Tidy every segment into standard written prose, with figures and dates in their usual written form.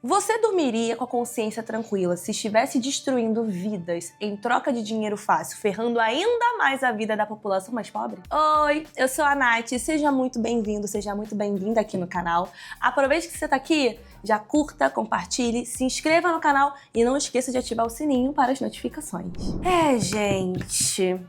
Você dormiria com a consciência tranquila se estivesse destruindo vidas em troca de dinheiro fácil, ferrando ainda mais a vida da população mais pobre? Oi, eu sou a Nath, seja muito bem-vindo, seja muito bem-vinda aqui no canal. Aproveite que você tá aqui, já curta, compartilhe, se inscreva no canal e não esqueça de ativar o sininho para as notificações. Gente...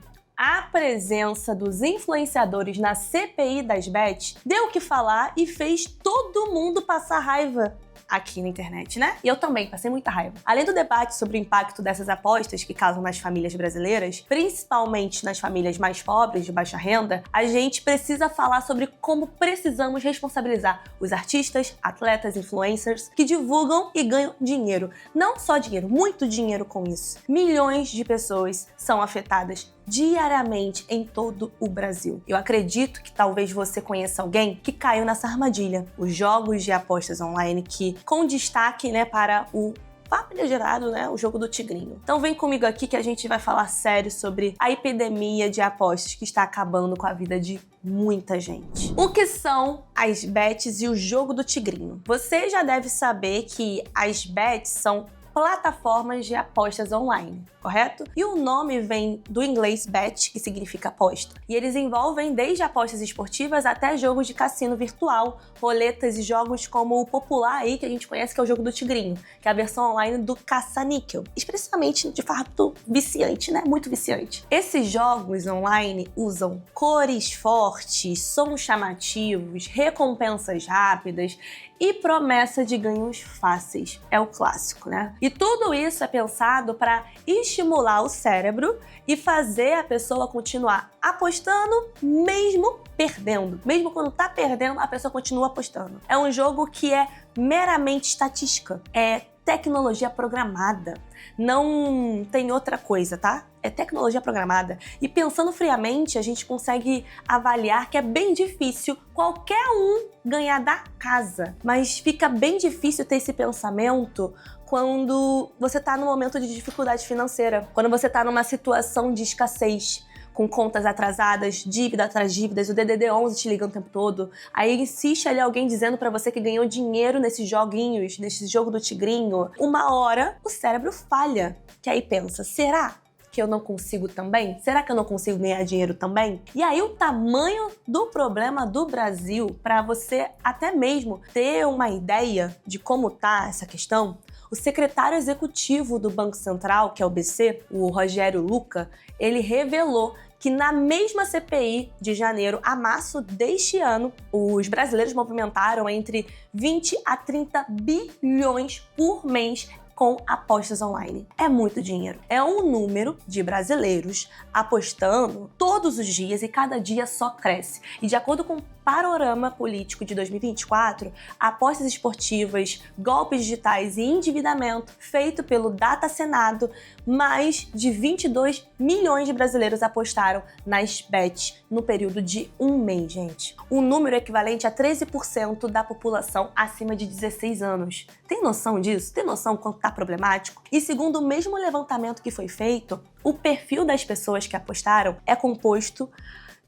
A presença dos influenciadores na CPI das bets deu o que falar e fez todo mundo passar raiva aqui na internet, né? E eu também passei muita raiva. Além do debate sobre o impacto dessas apostas que causam nas famílias brasileiras, principalmente nas famílias mais pobres, de baixa renda, a gente precisa falar sobre como precisamos responsabilizar os artistas, atletas, influencers que divulgam e ganham dinheiro. Não só dinheiro, muito dinheiro com isso. Milhões de pessoas são afetadas diariamente em todo o Brasil. Eu acredito que talvez você conheça alguém que caiu nessa armadilha. Os jogos de apostas online que, com destaque, para o famigerado, o jogo do tigrinho. Então vem comigo aqui que a gente vai falar sério sobre a epidemia de apostas que está acabando com a vida de muita gente. O que são as bets e o jogo do tigrinho? Você já deve saber que as bets são plataformas de apostas online, correto? E o nome vem do inglês bet, que significa aposta. E eles envolvem desde apostas esportivas até jogos de cassino virtual, roletas e jogos como o popular aí que a gente conhece, que é o jogo do tigrinho, que é a versão online do caça-níquel. Expressamente, de fato, viciante, Muito viciante. Esses jogos online usam cores fortes, sons chamativos, recompensas rápidas e promessa de ganhos fáceis. É o clássico, E tudo isso é pensado para estimular o cérebro e fazer a pessoa continuar apostando mesmo perdendo. Mesmo quando tá perdendo, a pessoa continua apostando. É um jogo que é meramente estatística. É tecnologia programada. Não tem outra coisa, tá? É tecnologia programada. E pensando friamente, a gente consegue avaliar que é bem difícil qualquer um ganhar da casa. Mas fica bem difícil ter esse pensamento quando você tá num momento de dificuldade financeira, quando você tá numa situação de escassez, com contas atrasadas, dívida atrás de dívidas, o DDD11 te liga o tempo todo. Aí insiste ali alguém dizendo pra você que ganhou dinheiro nesses joguinhos, nesse jogo do tigrinho. Uma hora, o cérebro falha. Que aí pensa, será que eu não consigo também? Será que eu não consigo ganhar dinheiro também? E aí o tamanho do problema do Brasil, pra você até mesmo ter uma ideia de como tá essa questão, o secretário executivo do Banco Central, que é o BC, o Rogério Luca, ele revelou que na mesma CPI de janeiro a março deste ano, os brasileiros movimentaram entre 20 a 30 bilhões por mês com apostas online. É muito dinheiro. É um número de brasileiros apostando todos os dias e cada dia só cresce. E de acordo com o panorama político de 2024, apostas esportivas, golpes digitais e endividamento feito pelo Data Senado, mais de 22 milhões de brasileiros apostaram nas bets no período de um mês, gente. Um número equivalente a 13% da população acima de 16 anos. Tem noção disso? Tem noção quanto tá problemático? E segundo o mesmo levantamento que foi feito, o perfil das pessoas que apostaram é composto,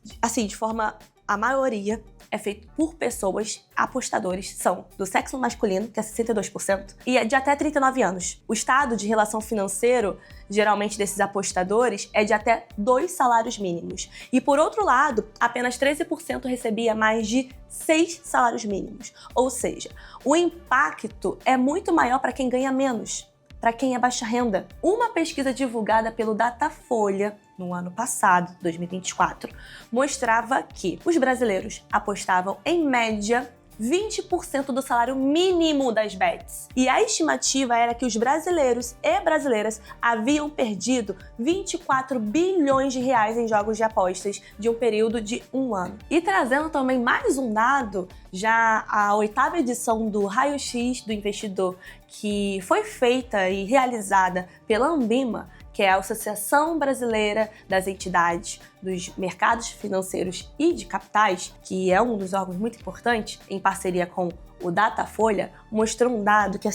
de forma... A maioria é feito por pessoas, apostadores, são do sexo masculino, que é 62%, e é de até 39 anos. O estado de relação financeiro, geralmente desses apostadores, é de até 2 salários mínimos. E por outro lado, apenas 13% recebia mais de 6 salários mínimos. Ou seja, o impacto é muito maior para quem ganha menos, para quem é baixa renda. Uma pesquisa divulgada pelo Datafolha no ano passado, 2024, mostrava que os brasileiros apostavam, em média, 20% do salário mínimo das bets. E a estimativa era que os brasileiros e brasileiras haviam perdido 24 bilhões de reais em jogos de apostas de um período de um ano. E trazendo também mais um dado, já a 8ª edição do Raio-X do Investidor, que foi feita e realizada pela Anbima, que é a Associação Brasileira das Entidades dos Mercados Financeiros e de Capitais, que é um dos órgãos muito importantes, em parceria com o Datafolha, mostrou um dado que,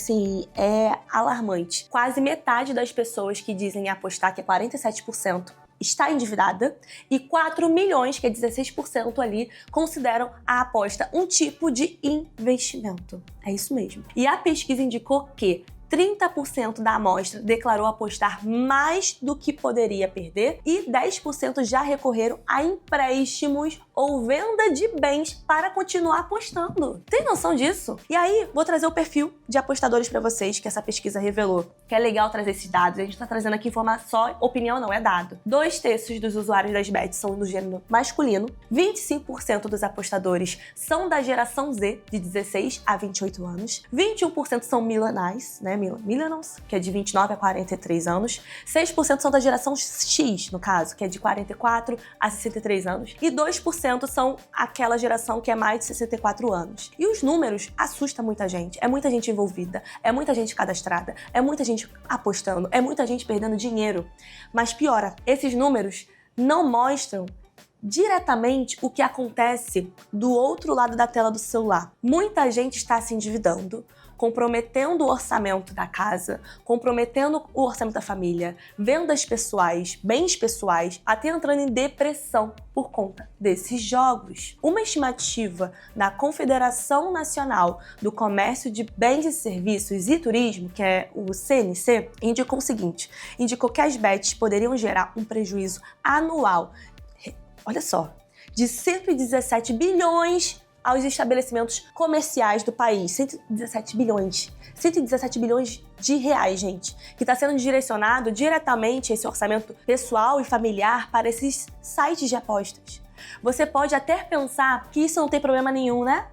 é alarmante. Quase metade das pessoas que dizem apostar, que é 47%, está endividada e 4 milhões, que é 16% ali, consideram a aposta um tipo de investimento. É isso mesmo. E a pesquisa indicou que 30% da amostra declarou apostar mais do que poderia perder e 10% já recorreram a empréstimos ou venda de bens para continuar apostando. Tem noção disso? E aí, vou trazer o perfil de apostadores para vocês que essa pesquisa revelou. Que é legal trazer esses dados. A gente tá trazendo aqui informação, só opinião não é dado. 2/3 dos usuários das bets são do gênero masculino. 25% dos apostadores são da geração Z, de 16 a 28 anos. 21% são millennials, né? Millennials, que é de 29 a 43 anos. 6% são da geração X, no caso, que é de 44 a 63 anos. E 2% são aquela geração que é mais de 64 anos. E os números assustam muita gente. É muita gente envolvida, é muita gente cadastrada, é muita gente apostando, é muita gente perdendo dinheiro. Mas piora, esses números não mostram diretamente o que acontece do outro lado da tela do celular. Muita gente está se endividando, comprometendo o orçamento da casa, comprometendo o orçamento da família, vendas pessoais, bens pessoais, até entrando em depressão por conta desses jogos. Uma estimativa da Confederação Nacional do Comércio de Bens e Serviços e Turismo, que é o CNC, indicou o seguinte: indicou que as bets poderiam gerar um prejuízo anual, olha só, de 117 bilhões aos estabelecimentos comerciais do país. 117 bilhões. 117 bilhões de reais, gente, que está sendo direcionado diretamente esse orçamento pessoal e familiar para esses sites de apostas. Você pode até pensar que isso não tem problema nenhum, né?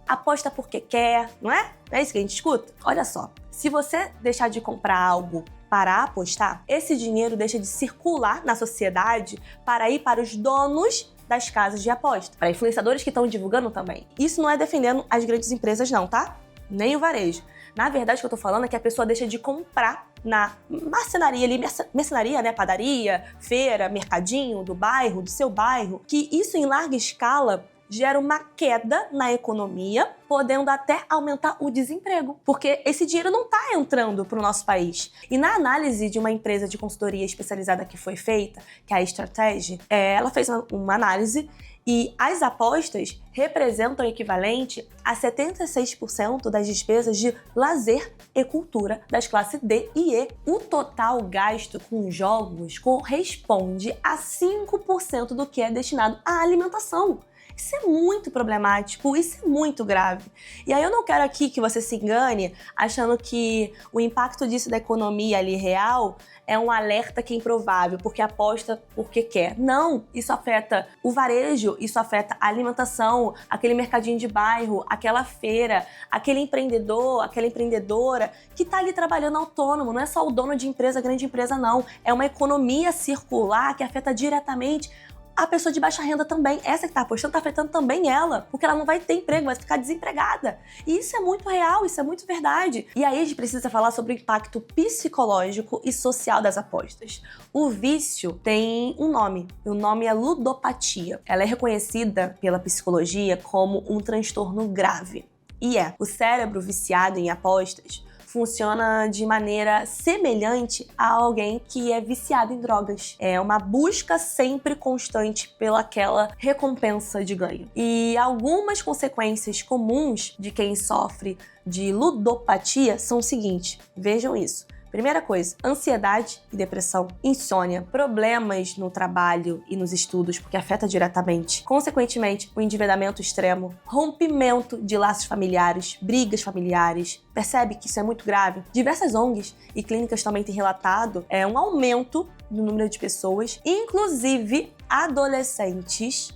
Aposta porque quer, não é? Não é isso que a gente escuta? Olha só, se você deixar de comprar algo para apostar, esse dinheiro deixa de circular na sociedade para ir para os donos das casas de aposta, para influenciadores que estão divulgando também. Isso não é defendendo as grandes empresas não, tá? Nem o varejo. Na verdade, o que eu tô falando é que a pessoa deixa de comprar na marcenaria ali, mercenaria, né? Padaria, feira, mercadinho do bairro, do seu bairro, que isso em larga escala gera uma queda na economia, podendo até aumentar o desemprego, porque esse dinheiro não está entrando para o nosso país. E na análise de uma empresa de consultoria especializada que foi feita, que é a Strategy, ela fez uma análise e as apostas representam o equivalente a 76% das despesas de lazer e cultura das classes D e E. O total gasto com jogos corresponde a 5% do que é destinado à alimentação. Isso é muito problemático, isso é muito grave. E aí eu não quero aqui que você se engane achando que o impacto disso da economia ali real é um alerta que é improvável, porque aposta porque quer. Não, isso afeta o varejo, isso afeta a alimentação, aquele mercadinho de bairro, aquela feira, aquele empreendedor, aquela empreendedora que está ali trabalhando autônomo. Não é só o dono de empresa, grande empresa, não. É uma economia circular que afeta diretamente a pessoa de baixa renda também. Essa que está apostando está afetando também ela, porque ela não vai ter emprego, vai ficar desempregada. E isso é muito real, isso é muito verdade. E aí a gente precisa falar sobre o impacto psicológico e social das apostas. O vício tem um nome, e o nome é ludopatia. Ela é reconhecida pela psicologia como um transtorno grave. E o cérebro viciado em apostas funciona de maneira semelhante a alguém que é viciado em drogas. É uma busca sempre constante pelaquela recompensa de ganho. E algumas consequências comuns de quem sofre de ludopatia são o seguinte, vejam isso. Primeira coisa, ansiedade e depressão, insônia, problemas no trabalho e nos estudos, porque afeta diretamente. Consequentemente, o endividamento extremo, rompimento de laços familiares, brigas familiares. Percebe que isso é muito grave? Diversas ONGs e clínicas também têm relatado um aumento no número de pessoas, inclusive adolescentes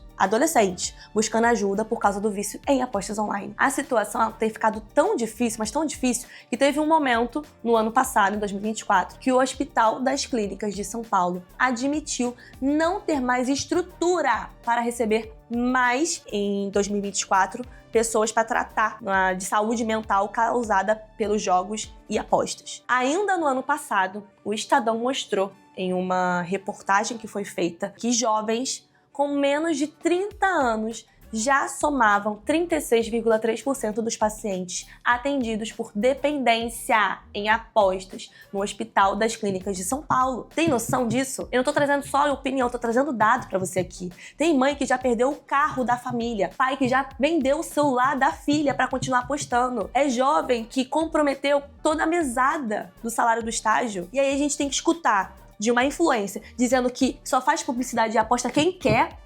buscando ajuda por causa do vício em apostas online. A situação tem ficado tão difícil, mas tão difícil, que teve um momento no ano passado, em 2024, que o Hospital das Clínicas de São Paulo admitiu não ter mais estrutura para receber mais, em 2024, pessoas para tratar de saúde mental causada pelos jogos e apostas. Ainda no ano passado, o Estadão mostrou, em uma reportagem que foi feita, que jovens com menos de 30 anos já somavam 36,3% dos pacientes atendidos por dependência em apostas no Hospital das Clínicas de São Paulo. Tem noção disso? Eu não tô trazendo só opinião, tô trazendo dado pra você aqui. Tem mãe que já perdeu o carro da família, pai que já vendeu o celular da filha pra continuar apostando. É jovem que comprometeu toda a mesada do salário do estágio. E aí a gente tem que escutar de uma influencer dizendo que só faz publicidade e aposta quem quer.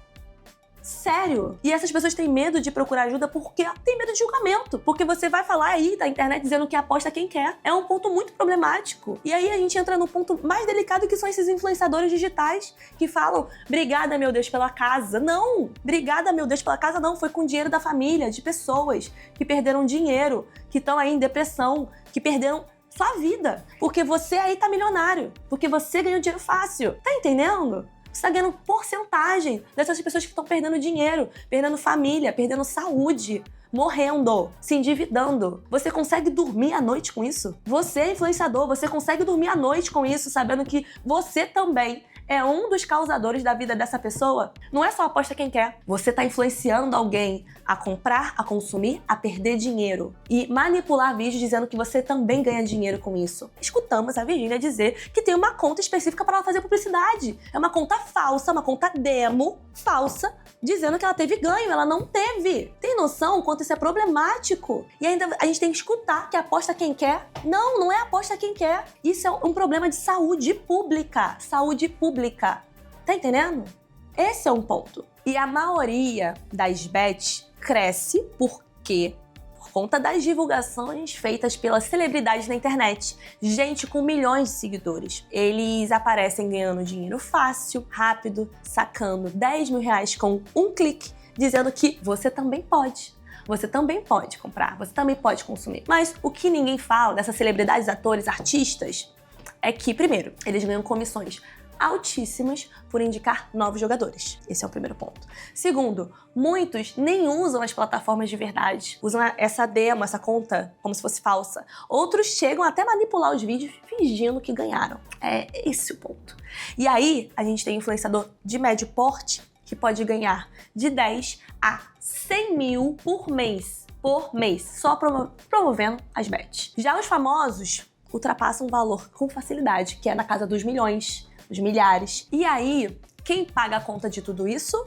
Sério? E essas pessoas têm medo de procurar ajuda porque tem medo de julgamento. Porque você vai falar aí da internet dizendo que aposta quem quer. É um ponto muito problemático. E aí a gente entra no ponto mais delicado, que são esses influenciadores digitais que falam: obrigada, meu Deus, pela casa. Não! Obrigada, meu Deus, pela casa não. Foi com dinheiro da família, de pessoas que perderam dinheiro, que estão aí em depressão, que perderam sua vida. Porque você aí tá milionário. Porque você ganhou dinheiro fácil. Tá entendendo? Você tá ganhando porcentagem dessas pessoas que estão perdendo dinheiro, perdendo família, perdendo saúde, morrendo, se endividando. Você consegue dormir à noite com isso? Você é influenciador, você consegue dormir à noite com isso, sabendo que você também é um dos causadores da vida dessa pessoa? Não é só aposta quem quer. Você tá influenciando alguém a comprar, a consumir, a perder dinheiro e manipular vídeos dizendo que você também ganha dinheiro com isso. Escutamos a Virgínia dizer que tem uma conta específica para ela fazer publicidade. É uma conta falsa, uma conta demo falsa, dizendo que ela teve ganho. Ela não teve. Tem noção o quanto isso é problemático? E ainda a gente tem que escutar que aposta quem quer. Não, não é aposta quem quer. Isso é um problema de saúde pública. Saúde pública. Tá entendendo? Esse é um ponto. E a maioria das bets cresce por conta das divulgações feitas pelas celebridades na internet. Gente com milhões de seguidores. Eles aparecem ganhando dinheiro fácil, rápido, sacando 10 mil reais com um clique, dizendo que você também pode. Você também pode comprar, você também pode consumir. Mas o que ninguém fala dessas celebridades, atores, artistas, é que, primeiro, eles ganham comissões altíssimas por indicar novos jogadores. Esse é o primeiro ponto. Segundo, muitos nem usam as plataformas de verdade. Usam essa demo, essa conta, como se fosse falsa. Outros chegam até a manipular os vídeos fingindo que ganharam. É esse o ponto. E aí, a gente tem influenciador de médio porte que pode ganhar de 10 a 100 mil por mês. Só promovendo as bets. Já os famosos ultrapassam o valor com facilidade, que é na casa dos milhões, dos milhares. E aí, quem paga a conta de tudo isso?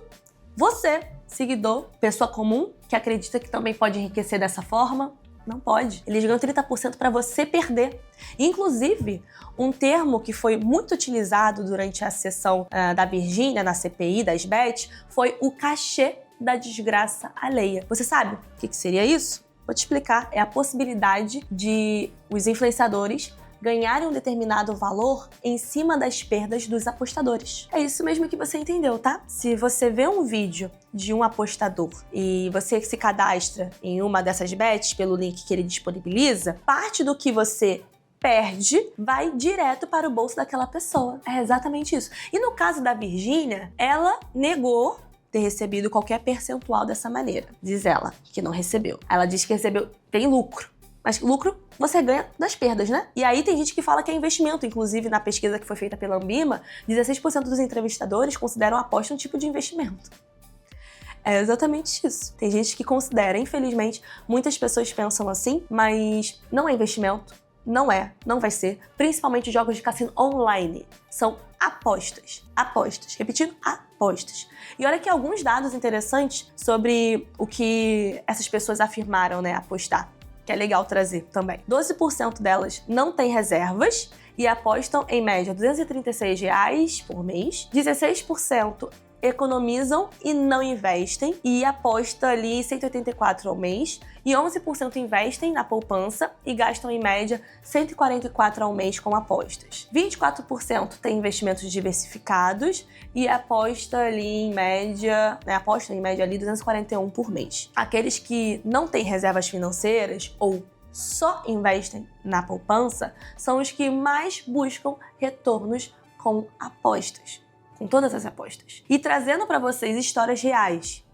Você, seguidor, pessoa comum, que acredita que também pode enriquecer dessa forma. Não pode. Eles ganham 30% para você perder. Inclusive, um termo que foi muito utilizado durante a sessão da Virgínia, na CPI das bets, foi o cachê da desgraça alheia. Você sabe o que seria isso? Vou te explicar. É a possibilidade de os influenciadores ganharem um determinado valor em cima das perdas dos apostadores. É isso mesmo que você entendeu, tá? Se você vê um vídeo de um apostador e você se cadastra em uma dessas bets pelo link que ele disponibiliza, parte do que você perde vai direto para o bolso daquela pessoa. É exatamente isso. E no caso da Virgínia, ela negou ter recebido qualquer percentual dessa maneira. Diz ela que não recebeu. Ela diz que recebeu, tem lucro. Mas lucro você ganha das perdas, né? E aí tem gente que fala que é investimento. Inclusive, na pesquisa que foi feita pela Ambima, 16% dos entrevistadores consideram a aposta um tipo de investimento. É exatamente isso. Tem gente que considera, infelizmente, muitas pessoas pensam assim, mas não é investimento. Não é, não vai ser. Principalmente jogos de cassino online. São apostas. Apostas. Repetindo, apostas. E olha aqui alguns dados interessantes sobre o que essas pessoas afirmaram, né, apostar. Que é legal trazer também. 12% delas não têm reservas e apostam em média R$ 236 por mês. 16% economizam e não investem e aposta ali 184 ao mês. E 11% investem na poupança e gastam em média 144 ao mês com apostas. 24% têm investimentos diversificados e aposta ali em média, apostam em média ali 241 por mês. Aqueles que não têm reservas financeiras ou só investem na poupança são os que mais buscam retornos com apostas. Com todas as apostas. E trazendo para vocês histórias reais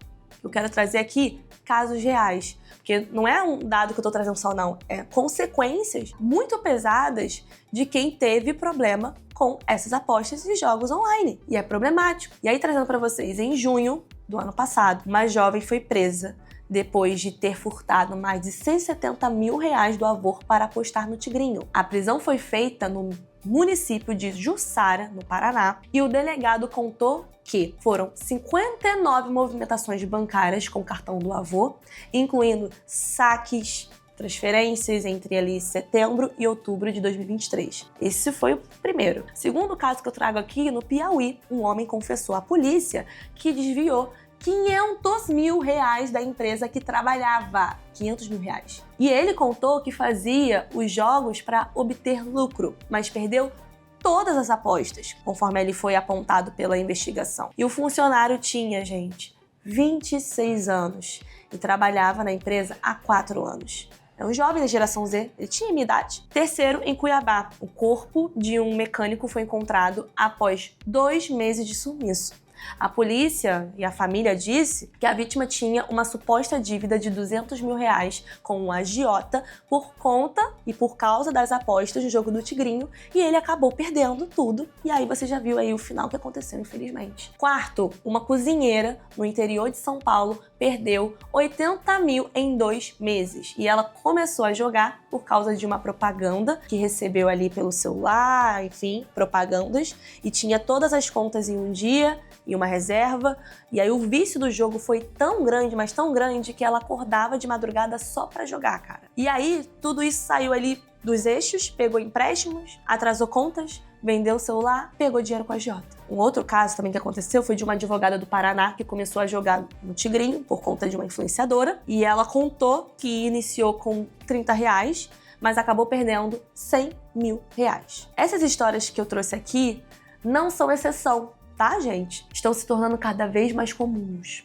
Eu quero trazer aqui casos reais, porque não é um dado que eu tô trazendo só não, é consequências muito pesadas de quem teve problema com essas apostas e jogos online. E é problemático. E aí, trazendo para vocês, em junho do ano passado, uma jovem foi presa depois de ter furtado mais de 170 mil reais do avô para apostar no Tigrinho. A prisão foi feita no município de Jussara, no Paraná, e o delegado contou que foram 59 movimentações bancárias com o cartão do avô, incluindo saques, transferências entre ali setembro e outubro de 2023. Esse foi o primeiro. Segundo caso que eu trago aqui, no Piauí, um homem confessou à polícia que desviou 500 mil reais da empresa que trabalhava. 500 mil reais. E ele contou que fazia os jogos para obter lucro, mas perdeu todas as apostas, conforme ele foi apontado pela investigação. E o funcionário tinha, gente, 26 anos e trabalhava na empresa há 4 anos. É um jovem da geração Z, ele tinha minha idade. Terceiro, em Cuiabá, o corpo de um mecânico foi encontrado após 2 meses de sumiço. A polícia e a família disse que a vítima tinha uma suposta dívida de 200 mil reais com um agiota por conta e por causa das apostas do jogo do Tigrinho, e ele acabou perdendo tudo. E aí você já viu aí o final que aconteceu, infelizmente. Quarto, uma cozinheira no interior de São Paulo perdeu 80 mil em 2 meses. E ela começou a jogar por causa de uma propaganda que recebeu ali pelo celular, enfim, propagandas, e tinha todas as contas em um dia e uma reserva, e aí o vício do jogo foi tão grande, mas tão grande, que ela acordava de madrugada só pra jogar, cara. E aí, tudo isso saiu ali dos eixos, pegou empréstimos, atrasou contas, vendeu o celular, pegou dinheiro com a agiota. Um outro caso também que aconteceu foi de uma advogada do Paraná que começou a jogar no Tigrinho por conta de uma influenciadora, e ela contou que iniciou com 30 reais, mas acabou perdendo 100 mil reais. Essas histórias que eu trouxe aqui não são exceção, tá, gente? Estão se tornando cada vez mais comuns.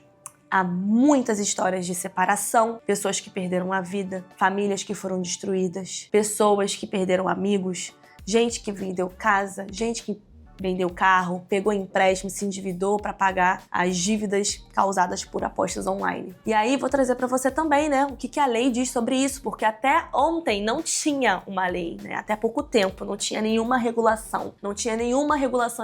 Há muitas histórias de separação, pessoas que perderam a vida, famílias que foram destruídas, pessoas que perderam amigos, gente que vendeu casa, gente que vendeu carro, pegou empréstimo, se endividou para pagar as dívidas causadas por apostas online. E aí vou trazer para você também, né, o que a lei diz sobre isso, porque até ontem não tinha uma lei, né, até pouco tempo não tinha nenhuma regulação,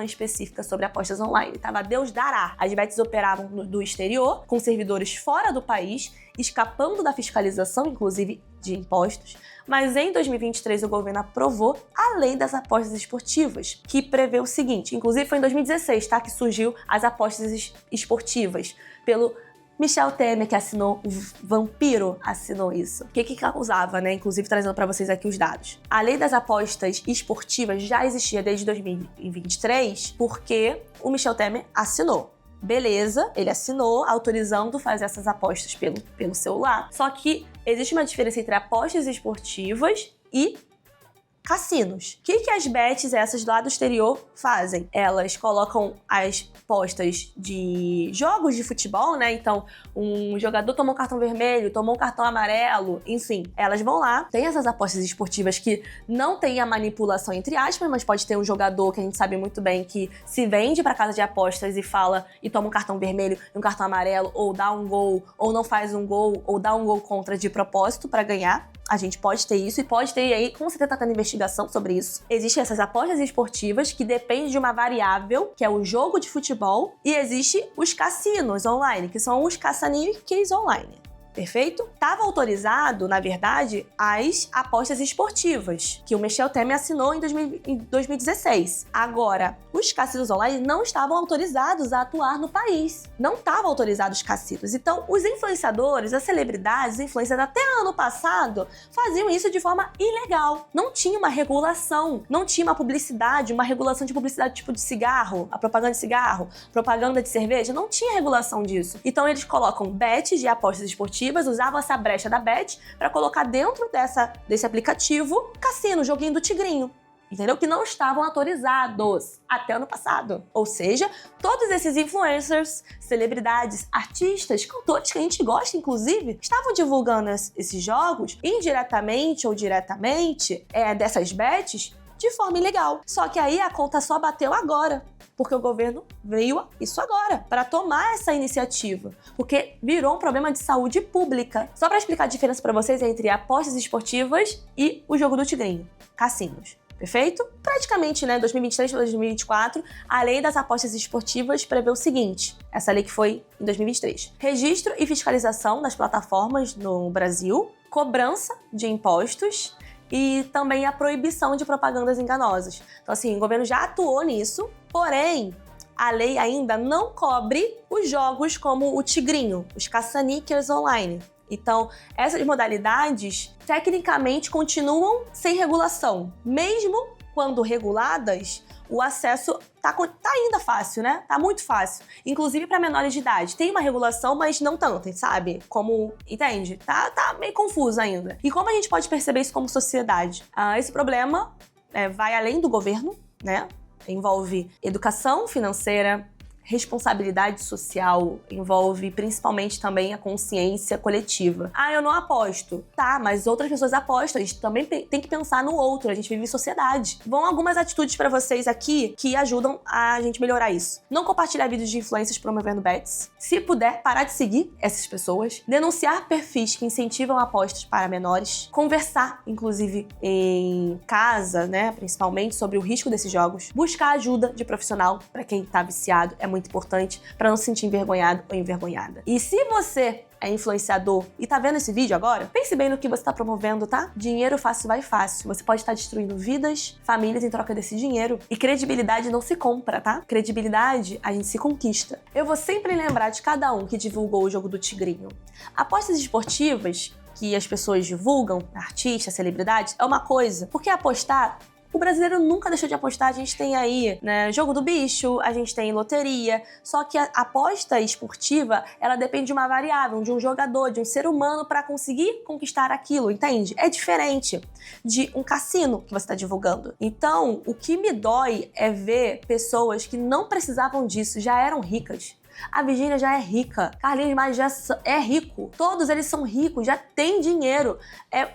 específica sobre apostas online. Tava Deus dará. As bets operavam do exterior, com servidores fora do país, escapando da fiscalização, inclusive de impostos, mas em 2023 o governo aprovou a Lei das Apostas Esportivas, que prevê o seguinte, inclusive foi em 2016, tá, que surgiu as apostas esportivas, pelo Michel Temer, que assinou, o vampiro assinou isso. O que causava, né? Inclusive trazendo para vocês aqui os dados. A Lei das Apostas Esportivas já existia desde 2023, porque o Michel Temer assinou. Beleza, ele assinou autorizando fazer essas apostas pelo celular. Só que existe uma diferença entre apostas esportivas e cassinos. O que as bets, essas do lado exterior, fazem? Elas colocam as apostas de jogos de futebol, né? Então, um jogador tomou um cartão vermelho, tomou um cartão amarelo, enfim. Elas vão lá, tem essas apostas esportivas que não tem a manipulação, entre aspas, mas pode ter um jogador que a gente sabe muito bem que se vende pra casa de apostas e fala e toma um cartão vermelho e um cartão amarelo, ou dá um gol, ou não faz um gol, ou dá um gol contra de propósito pra ganhar. A gente pode ter isso e pode ter aí, com certeza tá tendo investigação sobre isso. Existem essas apostas esportivas que dependem de uma variável, que é o jogo de futebol, e existe os cassinos online, que são os caça-níqueis online. Perfeito? Estava autorizado, na verdade, as apostas esportivas, que o Michel Temer assinou em 2016. Agora, os cassinos online não estavam autorizados a atuar no país. Não estavam autorizados os cassinos. Então, os influenciadores, as celebridades, os influencers até ano passado, faziam isso de forma ilegal. Não tinha uma regulação, não tinha uma publicidade, uma regulação de publicidade tipo de cigarro, a propaganda de cigarro, propaganda de cerveja, não tinha regulação disso. Então, eles colocam bets de apostas esportivas, usavam essa brecha da bet para colocar dentro desse aplicativo cassino, joguinho do Tigrinho. Entendeu? Que não estavam autorizados até ano passado. Ou seja, todos esses influencers, celebridades, artistas, cantores que a gente gosta, inclusive, estavam divulgando esses jogos indiretamente ou diretamente dessas bets de forma ilegal. Só que aí a conta só bateu agora, porque o governo veio isso agora, para tomar essa iniciativa, porque virou um problema de saúde pública. Só para explicar a diferença para vocês entre apostas esportivas e o jogo do tigrinho, cassinos. Perfeito? Praticamente, 2023 para 2024, a lei das apostas esportivas prevê o seguinte, essa lei que foi em 2023. Registro e fiscalização das plataformas no Brasil, cobrança de impostos e também a proibição de propagandas enganosas. Então, assim, o governo já atuou nisso, porém, a lei ainda não cobre os jogos como o tigrinho, os caça-níqueis online. Então, essas modalidades, tecnicamente, continuam sem regulação. Mesmo quando reguladas, o acesso tá ainda fácil, né? Tá muito fácil. Inclusive para menores de idade. Tem uma regulação, mas não tanto, sabe? Como, entende? Tá meio confuso ainda. E como a gente pode perceber isso como sociedade? Esse problema vai além do governo, né? Envolve educação financeira, responsabilidade social, envolve principalmente também a consciência coletiva. Eu não aposto. Tá, mas outras pessoas apostam. A gente também tem que pensar no outro. A gente vive em sociedade. Vão algumas atitudes pra vocês aqui que ajudam a gente melhorar isso. Não compartilhar vídeos de influencers promovendo bets. Se puder, parar de seguir essas pessoas. Denunciar perfis que incentivam apostas para menores. Conversar, inclusive, em casa, né, principalmente, sobre o risco desses jogos. Buscar ajuda de profissional pra quem tá viciado. É muito importante para não se sentir envergonhado ou envergonhada. E se você é influenciador e tá vendo esse vídeo agora, pense bem no que você tá promovendo, tá? Dinheiro fácil vai fácil. Você pode estar destruindo vidas, famílias em troca desse dinheiro. E credibilidade não se compra, tá? Credibilidade a gente se conquista. Eu vou sempre lembrar de cada um que divulgou o jogo do tigrinho. Apostas esportivas que as pessoas divulgam, artistas, celebridades, é uma coisa. Porque apostar, o brasileiro nunca deixou de apostar. A gente tem aí, né, jogo do bicho, a gente tem loteria. Só que a aposta esportiva, ela depende de uma variável, de um jogador, de um ser humano para conseguir conquistar aquilo, entende? É diferente de um cassino que você está divulgando. Então, o que me dói é ver pessoas que não precisavam disso, já eram ricas. A Virgínia já é rica, Carlinhos Maia já é rico, todos eles são ricos, já tem dinheiro. É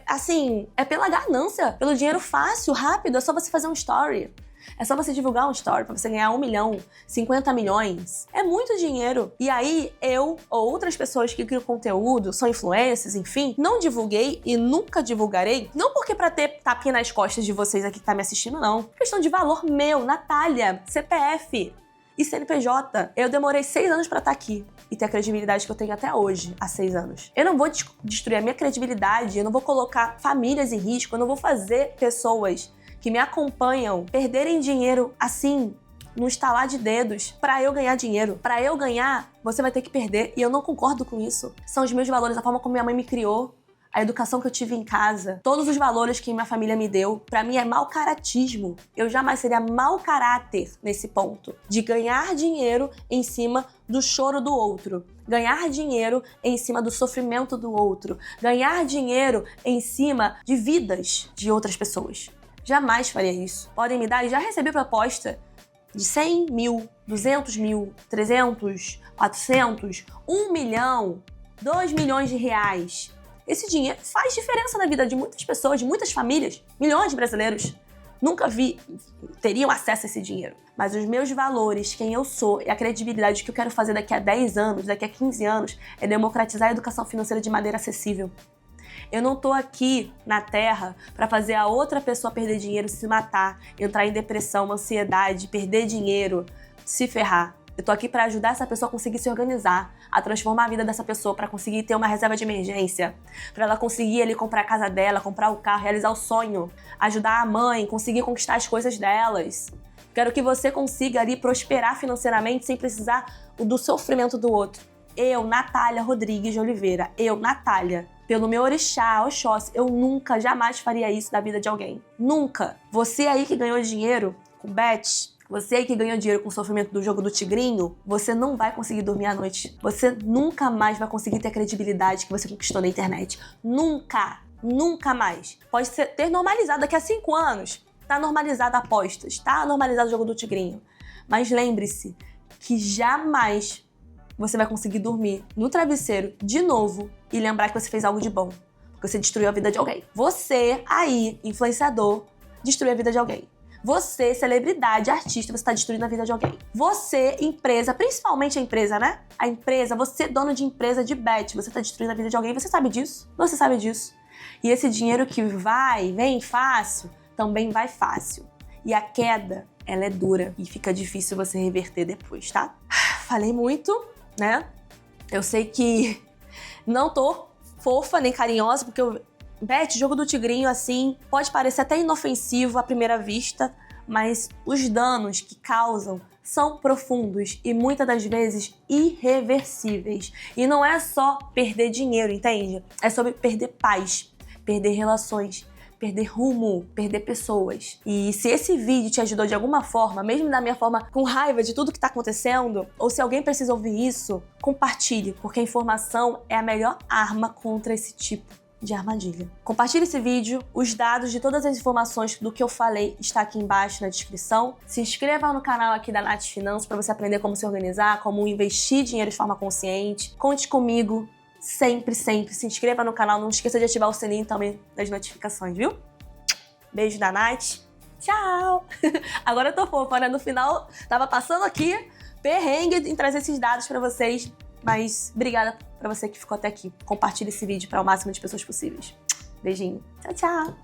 pela ganância, pelo dinheiro fácil, rápido, é só você fazer um story. É só você divulgar um story pra você ganhar 1 milhão, 50 milhões. É muito dinheiro. E aí, eu ou outras pessoas que criam conteúdo, são influencers, enfim, não divulguei e nunca divulgarei. Não porque pra ter tapinha nas costas de vocês aqui que tá me assistindo, não. Questão de valor meu, Natália, CPF e CNPJ. Eu demorei 6 anos pra estar aqui e ter a credibilidade que eu tenho até hoje, há 6 anos. Eu não vou destruir a minha credibilidade, eu não vou colocar famílias em risco, eu não vou fazer pessoas que me acompanham perderem dinheiro assim, no estalar de dedos, pra eu ganhar dinheiro. Pra eu ganhar, você vai ter que perder, e eu não concordo com isso. São os meus valores, a forma como minha mãe me criou, a educação que eu tive em casa, todos os valores que minha família me deu, pra mim é mau caratismo. Eu jamais seria mau caráter nesse ponto, de ganhar dinheiro em cima do choro do outro, ganhar dinheiro em cima do sofrimento do outro, ganhar dinheiro em cima de vidas de outras pessoas. Jamais faria isso. Podem me dar, e já recebi proposta de 100 mil, 200 mil, 300, 400, 1 milhão, 2 milhões de reais. Esse dinheiro faz diferença na vida de muitas pessoas, de muitas famílias, milhões de brasileiros. Nunca teriam acesso a esse dinheiro. Mas os meus valores, quem eu sou e a credibilidade que eu quero fazer daqui a 10 anos, daqui a 15 anos, é democratizar a educação financeira de maneira acessível. Eu não tô aqui na Terra pra fazer a outra pessoa perder dinheiro, se matar, entrar em depressão, ansiedade, perder dinheiro, se ferrar. Eu tô aqui pra ajudar essa pessoa a conseguir se organizar, a transformar a vida dessa pessoa, pra conseguir ter uma reserva de emergência, pra ela conseguir ali comprar a casa dela, comprar o carro, realizar o sonho, ajudar a mãe, conseguir conquistar as coisas delas. Quero que você consiga ali prosperar financeiramente sem precisar do sofrimento do outro. Eu, Natália Rodrigues de Oliveira, Natália, pelo meu orixá, Oxóssi, eu nunca, jamais faria isso na vida de alguém. Nunca. Você aí que ganhou dinheiro com bets, você aí que ganhou dinheiro com o sofrimento do jogo do tigrinho, você não vai conseguir dormir à noite. Você nunca mais vai conseguir ter a credibilidade que você conquistou na internet. Nunca. Nunca mais. Pode ter normalizado daqui a 5 anos. Tá normalizado apostas, tá normalizado o jogo do tigrinho. Mas lembre-se que jamais você vai conseguir dormir no travesseiro de novo e lembrar que você fez algo de bom. Porque você destruiu a vida de alguém. Você aí, influenciador, destruiu a vida de alguém. Você, celebridade, artista, você tá destruindo a vida de alguém. Você, empresa, principalmente a empresa, né? A empresa, você, dono de empresa de bet, você tá destruindo a vida de alguém, você sabe disso? Você sabe disso. E esse dinheiro que vem fácil, também vai fácil. E a queda, ela é dura e fica difícil você reverter depois, tá? Falei muito, né? Eu sei que não tô fofa nem carinhosa, porque Bet, jogo do tigrinho, assim, pode parecer até inofensivo à primeira vista, mas os danos que causam são profundos e muitas das vezes irreversíveis. E não é só perder dinheiro, entende? É sobre perder paz, perder relações, perder rumo, perder pessoas. E se esse vídeo te ajudou de alguma forma, mesmo da minha forma com raiva de tudo que tá acontecendo, ou se alguém precisa ouvir isso, compartilhe, porque a informação é a melhor arma contra esse tipo de armadilha. Compartilhe esse vídeo, os dados de todas as informações do que eu falei está aqui embaixo na descrição. Se inscreva no canal aqui da Nath Finanças para você aprender como se organizar, como investir dinheiro de forma consciente. Conte comigo, sempre, sempre. Se inscreva no canal, não esqueça de ativar o sininho também das notificações, viu? Beijo da Nath. Tchau! Agora eu tô fofa, né? No final, tava passando aqui, perrengue em trazer esses dados para vocês. Mas obrigada pra você que ficou até aqui. Compartilhe esse vídeo para o máximo de pessoas possíveis. Beijinho. Tchau, tchau.